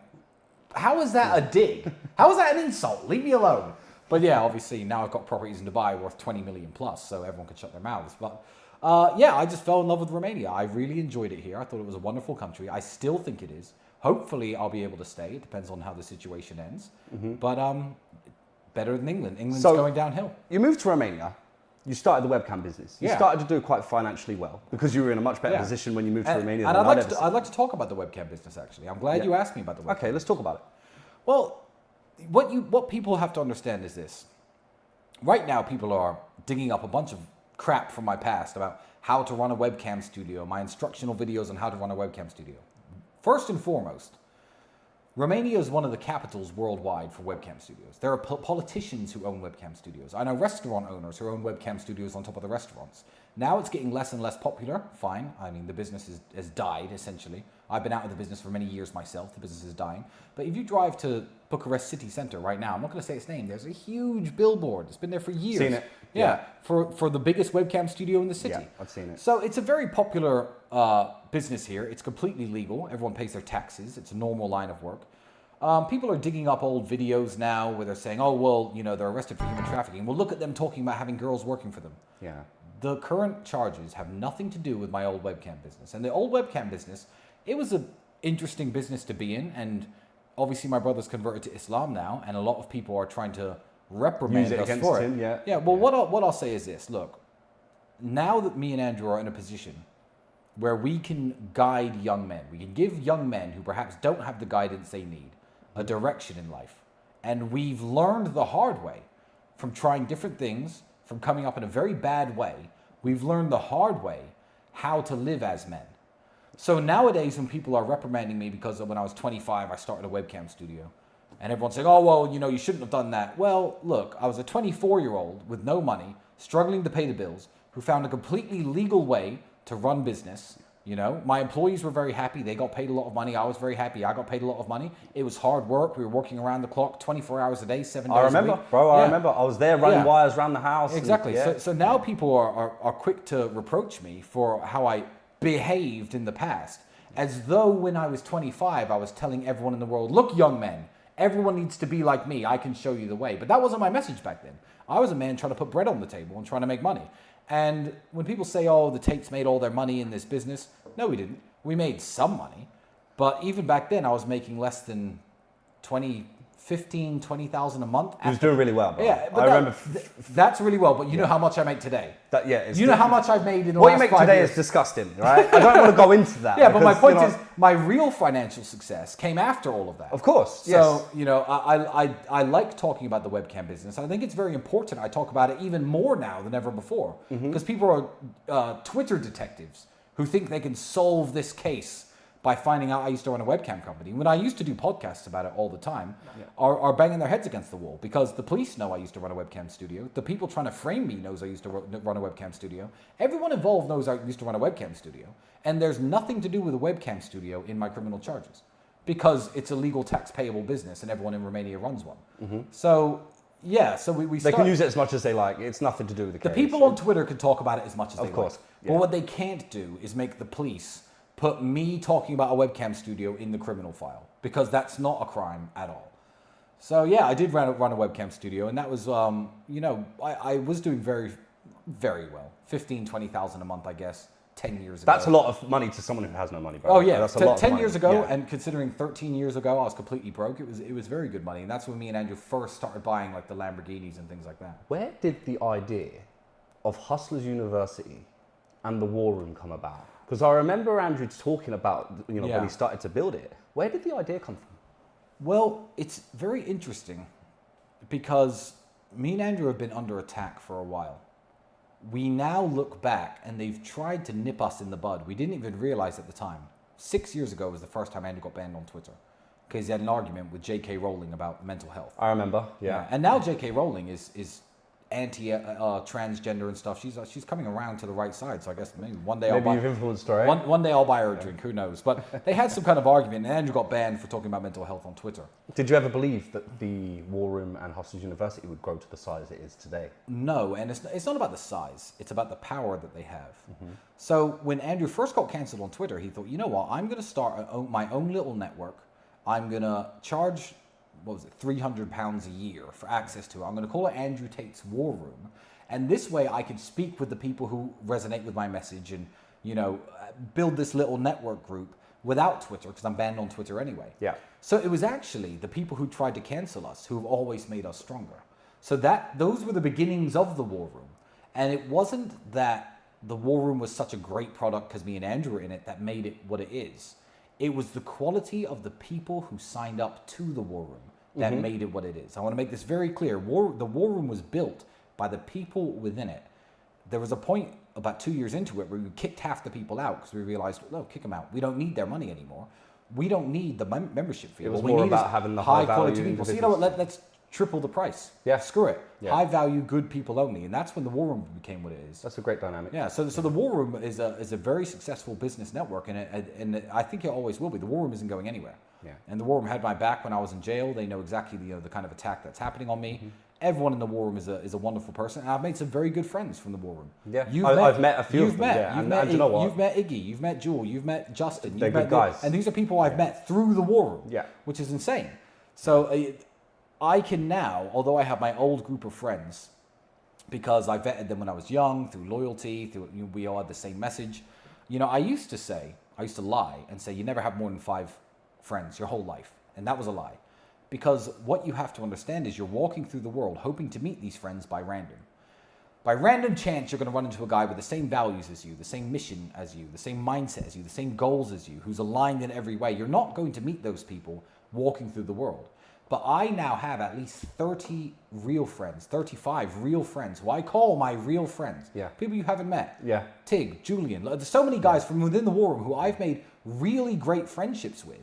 how is that a dig? How is that an insult? Leave me alone. But yeah, obviously now I've got properties in Dubai worth 20 million plus, so everyone can shut their mouths. But yeah, I just fell in love with Romania. I really enjoyed it here. I thought it was a wonderful country. I still think it is. Hopefully I'll be able to stay. It depends on how the situation ends. But better than England. England's going downhill. You moved to Romania. You started the webcam business. You started to do quite financially well because you were in a much better position when you moved to Romania. And I'd like to talk about the webcam business, actually. I'm glad you asked me about the webcam. Okay, let's talk about it. Well, what people have to understand is this. Right now, people are digging up a bunch of crap from my past about how to run a webcam studio, my instructional videos on how to run a webcam studio. First and foremost, Romania is one of the capitals worldwide for webcam studios. There are politicians who own webcam studios. I know restaurant owners who own webcam studios on top of the restaurants. Now it's getting less and less popular. Fine. I mean, the business has died, essentially. I've been out of the business for many years myself. The business is dying. But if you drive to Bucharest city centre right now, I'm not going to say its name, there's a huge billboard. It's been there for years. Seen it. Yeah, for the biggest webcam studio in the city. Yeah, I've seen it. So it's a very popular business here. It's completely legal. Everyone pays their taxes. It's a normal line of work. People are digging up old videos now where they're saying, oh, well, you know, they're arrested for human trafficking. Well, look at them talking about having girls working for them. Yeah. The current charges have nothing to do with my old webcam business. And the old webcam business, it was an interesting business to be in. And obviously my brother's converted to Islam now, and a lot of people are trying to reprimand us for it. Yeah, well, what I'll say is this. Look, now that me and Andrew are in a position where we can guide young men, we can give young men who perhaps don't have the guidance they need a direction in life. And we've learned the hard way from trying different things, from coming up in a very bad way. We've learned the hard way how to live as men. So nowadays when people are reprimanding me because when I was 25, I started a webcam studio, and everyone's saying, oh, well, you know, you shouldn't have done that. Well, look, I was a 24-year-old with no money, struggling to pay the bills, who found a completely legal way to run business. You know, my employees were very happy. They got paid a lot of money. I was very happy. I got paid a lot of money. It was hard work. We were working around the clock, 24 hours a day, 7 days a week. I remember, bro. I remember. I was there running wires around the house. Exactly. So now people are quick to reproach me for how I behaved in the past, as though when I was 25, I was telling everyone in the world, look, young men, everyone needs to be like me. I can show you the way. But that wasn't my message back then. I was a man trying to put bread on the table and trying to make money. And when people say, oh, the Tates made all their money in this business, no, we didn't. We made some money. But even back then, I was making less than 20, 15, 20,000 a month. He was doing really well, bro. Yeah, but I remember. That's really well, but you know how much I make today. You know how much I've made in the what last you make 5 today years. is disgusting, right? I don't want to go into that. Yeah, but my because, point is, my real financial success came after all of that. Of course, yes. So, you know, I like talking about the webcam business. I think it's very important. I talk about it even more now than ever before. Because people are Twitter detectives who think they can solve this case by finding out I used to run a webcam company. When I used to do podcasts about it all the time, are banging their heads against the wall because the police know I used to run a webcam studio. The people trying to frame me knows I used to run a webcam studio. Everyone involved knows I used to run a webcam studio. And there's nothing to do with a webcam studio in my criminal charges because it's a legal tax payable business and everyone in Romania runs one. So, yeah, so we They can use it as much as they like. It's nothing to do with the case. The people on Twitter can talk about it as much as they like. Of course. But what they can't do is make the police put me talking about a webcam studio in the criminal file because that's not a crime at all. So yeah, I did run a webcam studio, and that was, you know, I was doing very, very well. 15, 20,000 a month, I guess, 10 years ago. That's a lot of money to someone who has no money, bro. Oh yeah, that's a lot of 10 money. years ago, and considering 13 years ago, I was completely broke. It was very good money, and that's when me and Andrew first started buying like the Lamborghinis and things like that. Where did the idea of Hustlers University and the War Room come about? Because I remember Andrew talking about, you know, when he started to build it. Where did the idea come from? Well, it's very interesting because me and Andrew have been under attack for a while. We now look back and they've tried to nip us in the bud. We didn't even realize at the time. 6 years ago was the first time Andrew got banned on Twitter because he had an argument with J.K. Rowling about mental health. I remember, yeah. And now J.K. Rowling is anti-transgender and stuff. She's coming around to the right side. So I guess maybe one day you've influenced her, right? One day I'll buy her a drink. Who knows? But they had some kind of argument, and Andrew got banned for talking about mental health on Twitter. Did you ever believe that the War Room and Hustlers University would grow to the size it is today? No, and it's not about the size. It's about the power that they have. So when Andrew first got cancelled on Twitter, he thought, you know what? I'm going to start my own little network. I'm going to charge, what was it, £300 a year for access to it. I'm going to call it Andrew Tate's War Room. And this way I could speak with the people who resonate with my message and, you know, build this little network group without Twitter because I'm banned on Twitter anyway. Yeah. So it was actually the people who tried to cancel us who have always made us stronger. So those were the beginnings of the War Room. And it wasn't that the War Room was such a great product because me and Andrew were in it that made it what it is. It was the quality of the people who signed up to the War Room that made it what it is. I want to make this very clear. The War Room was built by the people within it. There was a point about 2 years into it where we kicked half the people out because we realized, no, kick them out. We don't need their money anymore. We don't need the membership fee. It was what we more need about is having the high quality value people. So you know what? Let's triple the price. Yeah. Screw it. Yeah. High value, good people only, and that's when the War Room became what it is. That's a great dynamic. Yeah. So the War Room is a very successful business network, and I think it always will be. The War Room isn't going anywhere. Yeah. And the War Room had my back when I was in jail. They know exactly the kind of attack that's happening on me. Everyone in the War Room is a wonderful person, and I've made some very good friends from the War Room. Yeah, I've met a few of them. You've you know what? You've met Iggy, you've met Jewel, you've met Justin. They're you've good met guys. And these are people I've met through the War Room, which is insane. So I can now, although I have my old group of friends, because I vetted them when I was young, through loyalty, we all had the same message. You know, I used to lie and say you never have more than 5 friends your whole life. And that was a lie. Because what you have to understand is you're walking through the world hoping to meet these friends by random. By random chance, you're going to run into a guy with the same values as you, the same mission as you, the same mindset as you, the same goals as you, who's aligned in every way. You're not going to meet those people walking through the world. But I now have at least 30 real friends, 35 real friends, who I call my real friends. Yeah. People you haven't met. Yeah. Tig, Julian. There's so many guys from within the War Room who I've made really great friendships with.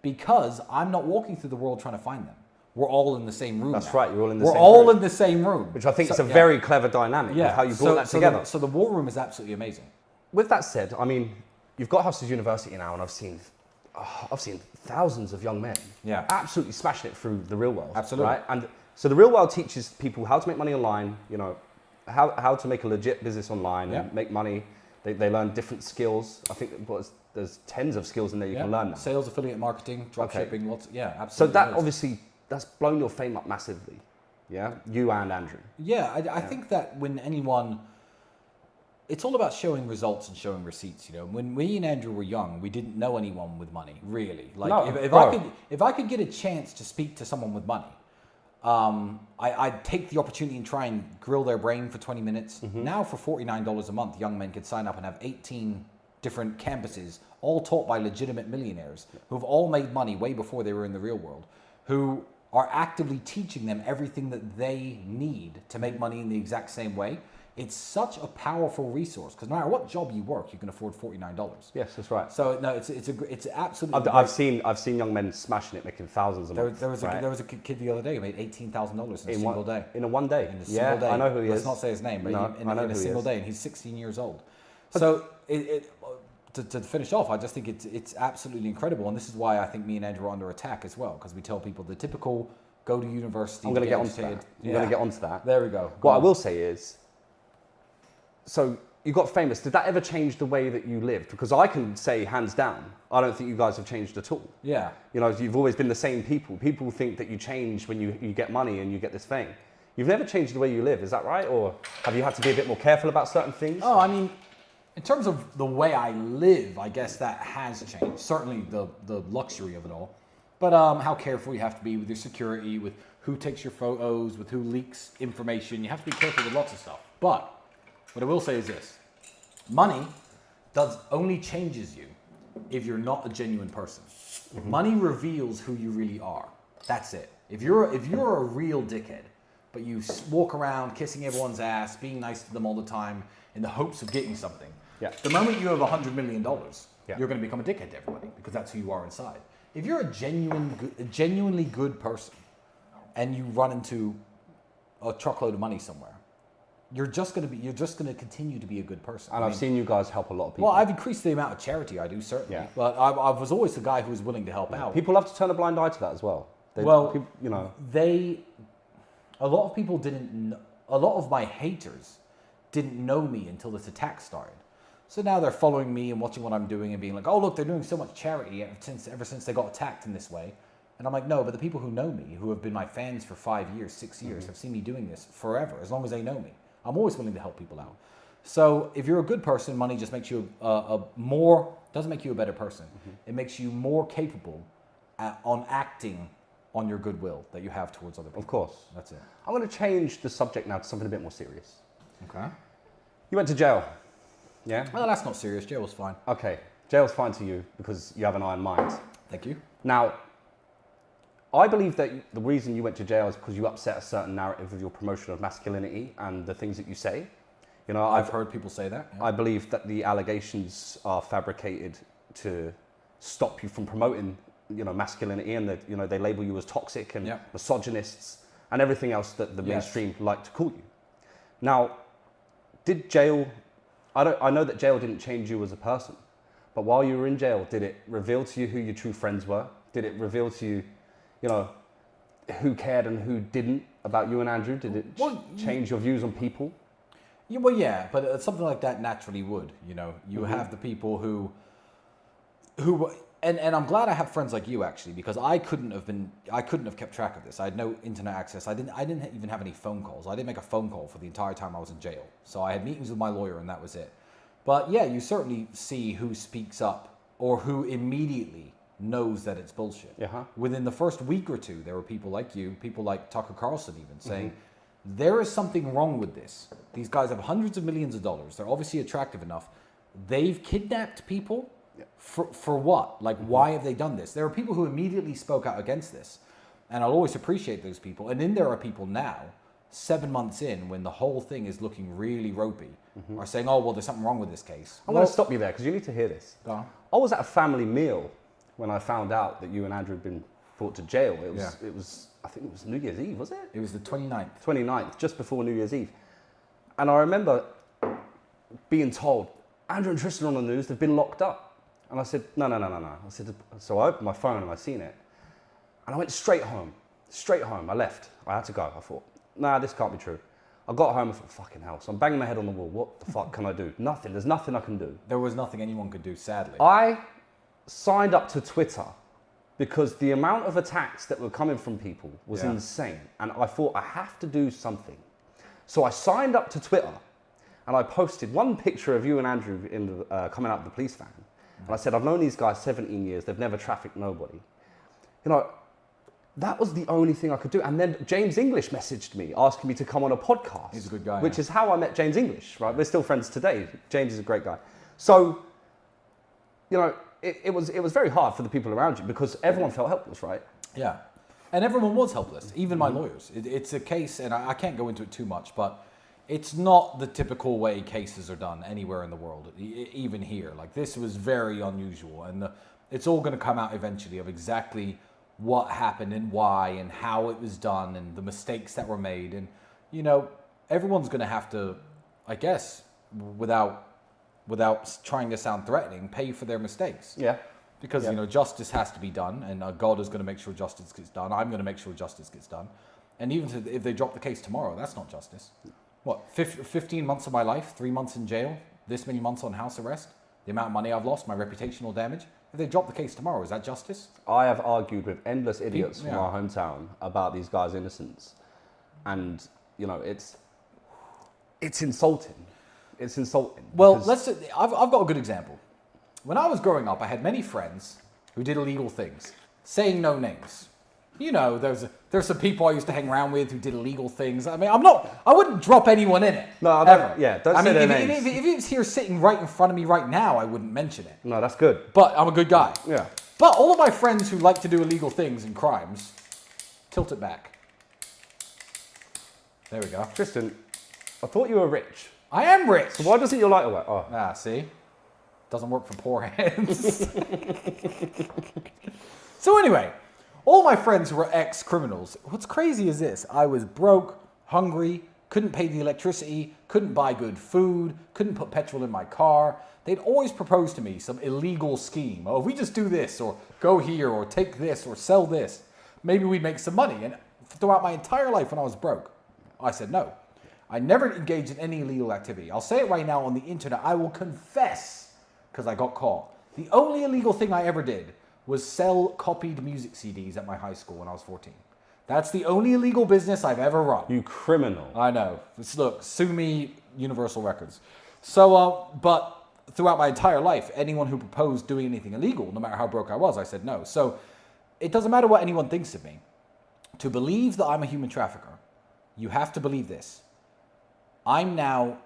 Because I'm not walking through the world trying to find them. We're all in the same room. That's now. right, you're all in the We're same all room. in the same room. Which I think is a very clever dynamic of how you brought that together. So the War Room is absolutely amazing. With that said, I mean, you've got Hustlers University now, and I've seen thousands of young men absolutely smashing it through the real world. Absolutely. Right? And so the real world teaches people how to make money online, you know, how to make a legit business online and make money. They learn different skills. I think there's tens of skills in there you can learn now. Sales, affiliate marketing, drop shipping, absolutely. So that obviously, that's blown your fame up massively. Yeah, you and Andrew. Yeah, I think that when anyone it's all about showing results and showing receipts. You know, when me and Andrew were young, we didn't know anyone with money, really. Like, No, if I could get a chance to speak to someone with money, I'd take the opportunity and try and grill their brain for 20 minutes. Now, for $49 a month, young men could sign up and have 18 different campuses, all taught by legitimate millionaires who have all made money way before they were in the real world, who are actively teaching them everything that they need to make money in the exact same way. It's such a powerful resource because no matter what job you work, you can afford $49. Yes, that's right. So no, it's absolutely. I've seen young men smashing it, making thousands a month. There was a kid the other day who made $18,000 in a single day. In one day. In a single day. I know who he is. Let's not say his name, but in a single day, and he's 16 years old. So to finish off, I just think it's absolutely incredible, and this is why I think me and Andrew are under attack as well, because we tell people the typical go to university. I'm going to get onto that. There we go. What I will say is, so you got famous. Did that ever change the way that you lived? Because I can say hands down, I don't think you guys have changed at all. Yeah. You know, you've always been the same people. People think that you change when you get money and you get this fame. You've never changed the way you live, is that right? Or have you had to be a bit more careful about certain things? Oh, I mean, in terms of the way I live, I guess that has changed. Certainly the luxury of it all. But how careful you have to be with your security, with who takes your photos, with who leaks information. You have to be careful with lots of stuff. But what I will say is this. Money only changes you if you're not a genuine person. Money reveals who you really are. That's it. If you're a real dickhead, but you walk around kissing everyone's ass, being nice to them all the time in the hopes of getting something, the moment you have $100 million, you're going to become a dickhead to everybody because that's who you are inside. If you're a genuinely good person and you run into a truckload of money somewhere, you're just going to continue to be a good person. And I've seen you guys help a lot of people. Well, I've increased the amount of charity I do, certainly. Yeah. But I was always the guy who was willing to help out. People have to turn a blind eye to that as well. A lot of people a lot of my haters didn't know me until this attack started. So now they're following me and watching what I'm doing and being like, oh, look, they're doing so much charity ever since they got attacked in this way. And I'm like, no, but the people who know me, who have been my fans for 5 years, 6 years, have seen me doing this forever, as long as they know me. I'm always willing to help people out. So if you're a good person, money just makes you doesn't make you a better person. It makes you more capable on acting on your goodwill that you have towards other people. Of course. That's it. I'm going to change the subject now to something a bit more serious. Okay. You went to jail. Yeah? Well, that's not serious. Jail was fine. Okay. Jail's fine to you because you have an iron mind. Thank you. Now, I believe that the reason you went to jail is because you upset a certain narrative of your promotion of masculinity and the things that you say. You know, I've heard people say that. Yeah. I believe that the allegations are fabricated to stop you from promoting, masculinity, and that, they label you as toxic and misogynists and everything else that the mainstream like to call you. Now, did jail? I know that jail didn't change you as a person, but while you were in jail, did it reveal to you who your true friends were? Did it reveal to you, who cared and who didn't about you and Andrew? Did it change your views on people? Yeah, well, yeah, but something like that naturally would. You have the people who, and I'm glad I have friends like you actually, because I couldn't have kept track of this. I had no internet access. I didn't even have any phone calls. I didn't make a phone call for the entire time I was in jail. So I had meetings with my lawyer and that was it. But yeah, you certainly see who speaks up or who immediately knows that it's bullshit. Within the first week or two, there were people like you, people like Tucker Carlson even, saying, there is something wrong with this. These guys have hundreds of millions of dollars. They're obviously attractive enough. They've kidnapped people for what? Like, why have they done this? There are people who immediately spoke out against this. And I'll always appreciate those people. And then there are people now, 7 months in, when the whole thing is looking really ropey, are saying, oh, well, there's something wrong with this case. I'm going to stop you there because you need to hear this. Go on. I was at a family meal when I found out that you and Andrew had been brought to jail. It was I think it was New Year's Eve, was it? It was the 29th. 29th, just before New Year's Eve. And I remember being told, Andrew and Tristan on the news, they've been locked up. And I said, no. I said, so I opened my phone and I seen it. And I went straight home. I left. I had to go. I thought, nah, this can't be true. I got home and thought, fucking hell. So I'm banging my head on the wall. What the fuck can I do? Nothing. There's nothing I can do. There was nothing anyone could do, sadly. I signed up to Twitter because the amount of attacks that were coming from people was insane. And I thought, I have to do something. So I signed up to Twitter and I posted one picture of you and Andrew in the, coming out of the police van. And I said, I've known these guys 17 years. They've never trafficked nobody. You know, that was the only thing I could do. And then James English messaged me asking me to come on a podcast. He's a good guy. Which is how I met James English, right? We're still friends today. James is a great guy. So, you know, it was very hard for the people around you because everyone felt helpless, right? Yeah. And everyone was helpless, even my lawyers. It's a case, and I can't go into it too much, but it's not the typical way cases are done anywhere in the world, even here. Like, this was very unusual, and it's all going to come out eventually of exactly what happened and why and how it was done and the mistakes that were made. And, you know, everyone's going to have to, I guess, without trying to sound threatening, pay for their mistakes. Yeah. Because, you know, justice has to be done, and God is going to make sure justice gets done. I'm going to make sure justice gets done. And even if they drop the case tomorrow, that's not justice. What, 15 months of my life, 3 months in jail, this many months on house arrest, the amount of money I've lost, my reputational damage. If they drop the case tomorrow, is that justice? I have argued with endless idiots from our hometown about these guys' innocence. And, you know, it's insulting. It's insulting. Well, I've got a good example. When I was growing up, I had many friends who did illegal things, saying no names. You know, there's some people I used to hang around with who did illegal things. I mean, I wouldn't drop anyone in it. No, ever. Don't say their mean, names. if it's here sitting right in front of me right now, I wouldn't mention it. No, that's good. But I'm a good guy. Yeah. But all of my friends who like to do illegal things and crimes, tilt it back. There we go. Tristan, I thought you were rich. I am rich. So why doesn't your lighter work? Oh. Ah, see? Doesn't work for poor hands. So anyway, all my friends were ex-criminals. What's crazy is this. I was broke, hungry, couldn't pay the electricity, couldn't buy good food, couldn't put petrol in my car. They'd always propose to me some illegal scheme. Oh, if we just do this, or go here, or take this, or sell this, maybe we'd make some money. And throughout my entire life when I was broke, I said no. I never engaged in any illegal activity. I'll say it right now on the internet. I will confess, because I got caught. The only illegal thing I ever did was sell copied music CDs at my high school when I was 14. That's the only illegal business I've ever run. You criminal. I know. Look, sue me, Universal Records. So, but throughout my entire life, anyone who proposed doing anything illegal, no matter how broke I was, I said no. So it doesn't matter what anyone thinks of me. To believe that I'm a human trafficker, you have to believe this. I'm now,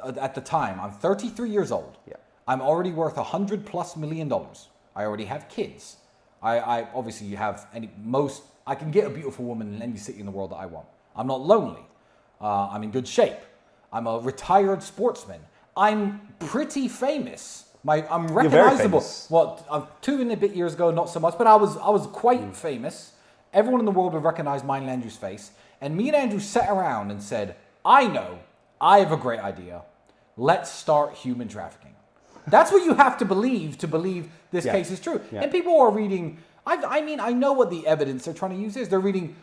at the time, I'm 33 years old. Yeah. I'm already worth $100+ million. I already have kids. I obviously have I can get a beautiful woman in any city in the world that I want. I'm not lonely. I'm in good shape. I'm a retired sportsman. I'm pretty famous. I'm recognizable. You're very famous. Well, 2 and a bit years ago, not so much, but I was quite famous. Everyone in the world would recognize mine and Andrew's face. And me and Andrew sat around and said, I have a great idea. Let's start human trafficking. That's what you have to believe this case is true. Yeah. And people are reading, I know what the evidence they're trying to use is. They're reading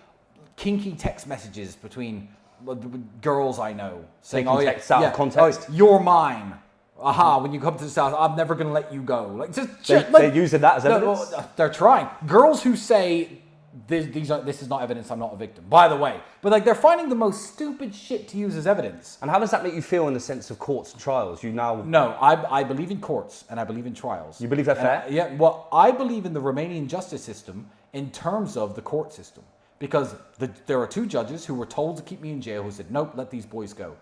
kinky text messages between girls I know. Saying, text out of context. You're mine. Aha, when you come to this house, I'm never going to let you go. Like, just they're using that as evidence? No, they're trying. Girls who say, this is not evidence, I'm not a victim, by the way. But like, they're finding the most stupid shit to use as evidence. And how does that make you feel in the sense of courts and trials? No, I believe in courts and I believe in trials. You believe they're fair? Yeah, well, I believe in the Romanian justice system in terms of the court system. Because there are 2 judges who were told to keep me in jail who said, nope, let these boys go.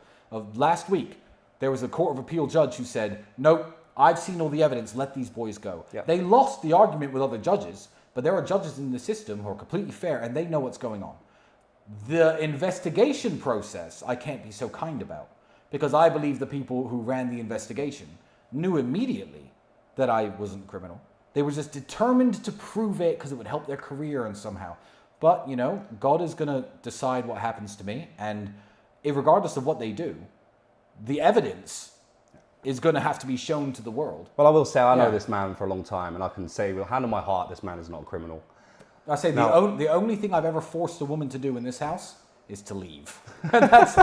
Last week, there was a Court of Appeal judge who said, nope, I've seen all the evidence, let these boys go. Yep. They lost the argument with other judges, but there are judges in the system who are completely fair and they know what's going on. The investigation process, I can't be so kind about, because I believe the people who ran the investigation knew immediately that I wasn't a criminal. They were just determined to prove it because it would help their career and somehow. But, you know, God is going to decide what happens to me. And regardless of what they do, the evidence is going to have to be shown to the world. Well, I will say, I know this man for a long time, and I can say with hand on my heart, this man is not a criminal. I say the only thing I've ever forced a woman to do in this house is to leave. And that's,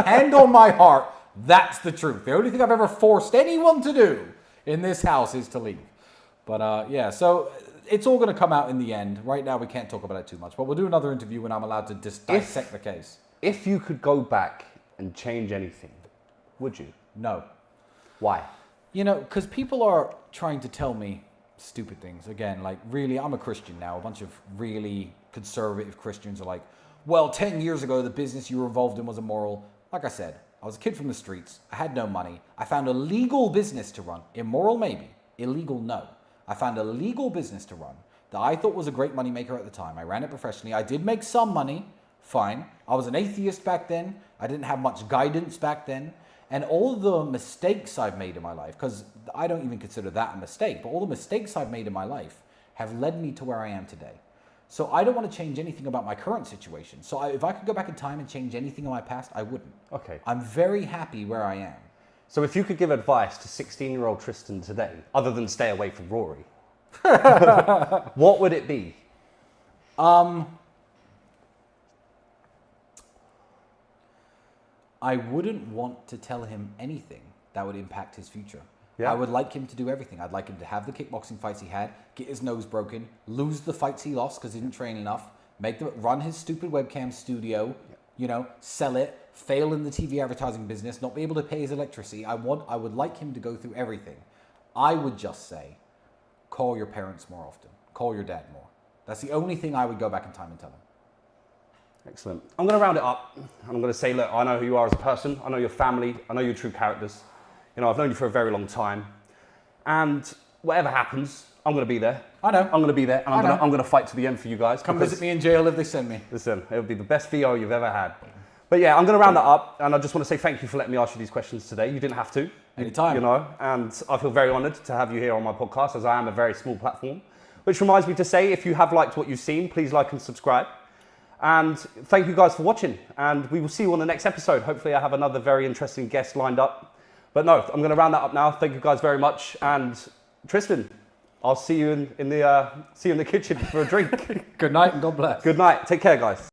hand on my heart, that's the truth. The only thing I've ever forced anyone to do in this house is to leave. But so it's all going to come out in the end. Right now, we can't talk about it too much, but we'll do another interview when I'm allowed to dissect the case. If you could go back and change anything, would you? No. Why? You know, because people are trying to tell me stupid things. Again, like, really, I'm a Christian now. A bunch of really conservative Christians are like, well, 10 years ago, the business you were involved in was immoral. Like I said, I was a kid from the streets. I had no money. I found a legal business to run. Immoral, maybe. Illegal, no. I found a legal business to run that I thought was a great moneymaker at the time. I ran it professionally. I did make some money. Fine. I was an atheist back then. I didn't have much guidance back then. And all the mistakes I've made in my life, because I don't even consider that a mistake, but all the mistakes I've made in my life have led me to where I am today. So I don't want to change anything about my current situation. So if I could go back in time and change anything in my past, I wouldn't. Okay. I'm very happy where I am. So if you could give advice to 16-year-old Tristan today, other than stay away from Rory, what would it be? I wouldn't want to tell him anything that would impact his future. Yeah. I would like him to do everything. I'd like him to have the kickboxing fights he had, get his nose broken, lose the fights he lost because he didn't train enough, run his stupid webcam studio, you know, sell it, fail in the TV advertising business, not be able to pay his electricity. I would like him to go through everything. I would just say, call your parents more often. Call your dad more. That's the only thing I would go back in time and tell him. Excellent. I'm going to round it up. I'm going to say, look, I know who you are as a person. I know your family. I know your true characters. You know, I've known you for a very long time. And whatever happens, I'm going to be there. I know. I'm going to be there. And I'm going to fight to the end for you guys. Come visit me in jail if they send me. Listen, it'll be the best VO you've ever had. But yeah, I'm going to round that up. And I just want to say thank you for letting me ask you these questions today. You didn't have to. Anytime. You know, and I feel very honoured to have you here on my podcast, as I am a very small platform. Which reminds me to say, if you have liked what you've seen, please like and subscribe. And thank you guys for watching. And we will see you on the next episode. Hopefully I have another very interesting guest lined up. But no, I'm going to round that up now. Thank you guys very much. And Tristan, I'll see you in the kitchen for a drink. Good night and God bless. Good night. Take care, guys.